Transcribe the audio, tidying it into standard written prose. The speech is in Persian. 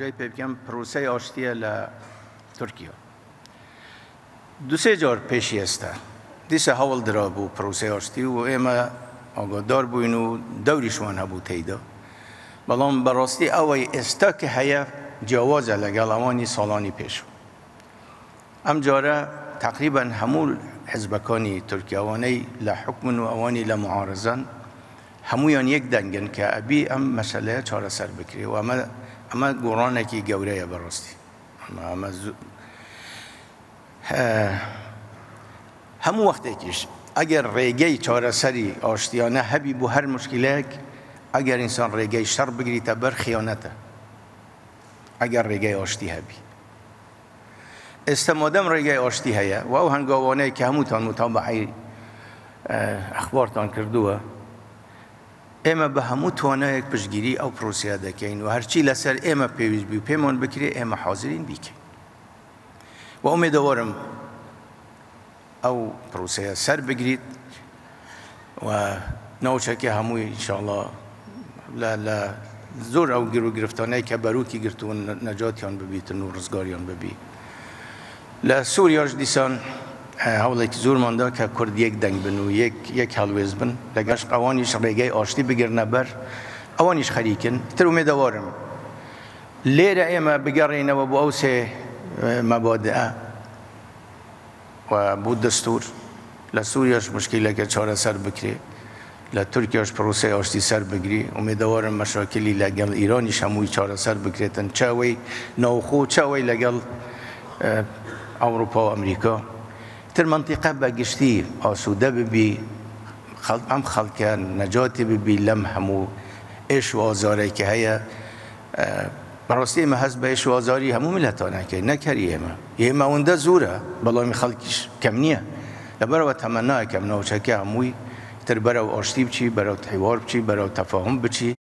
جای پیکم پروسه آشتیه ل ترکیه. دو سه جار پیشی است. دیسه حال درا بو پروسه آشتی و اما آگادار بودیم دوریشون هبو تیدا. بلام براستی اوی استا که هیا جواز لگل اوانی سالانی پیشو. ام جاره تقریبا همول حزبکانی ترکیه اوانی لحکم و اوانی لمعارضان همویان یک دنگن که ابی ام مسئله چاره سر بکری و اما گورانه کی گوره براستی اما همو وقتی کش اگر ریگی چاره سری آشتیانه هبی بو هر مشکله اگر انسان ریگی شر بگیری تبر خیانته اگر ریگی آشتی هبی استمادم ریگی آشتی هیا و او هنگاوانه که هموتان متابعی اخبارتان کردوه اما به همو توانه یک پشگیری او پروسیه دکین و هرچی لسر اما پیوز بی پیمان بکری اما حاضرین بیکن و امیدوارم او پروسیه سر بگیرید و نوچه که هموی انشاءالله لا زور او گرفتانه که بروکی گرتون نجاتیان ببیتن و رزگاریان ببی لسوریاش دیسان حالا که زور مانده که کرد یک دنگ بنو یک حلویز بن لگرش قوانیش ریگه آشتی بگیر نبر قوانیش خریکن تر امیدوارم لیره ایما بگرینه و با اوس مبادئه و بود دستور لسوریاش مشکله که چاره سر بکری لترکیاش پروسه آشتی سر بگیری امیدوارم مشاکلی لگل ایرانیش هموی چاره سر بکریتن چاوی نوخو چاوی لگل اروپا و امریکا تر منطقه بگشتی آسوده ببی خلق نجاتی ببی لم همو ایش و آزاری که هیا براستی ما حزب ایش و آزاری همو ملتانه که نکریه ما اونده زوره بلا می خلقش کم نیه لبرا و تمناه کم نوچه که هموی تر برا و آشتی بچی برا حوار بچی برا تفاهم بچی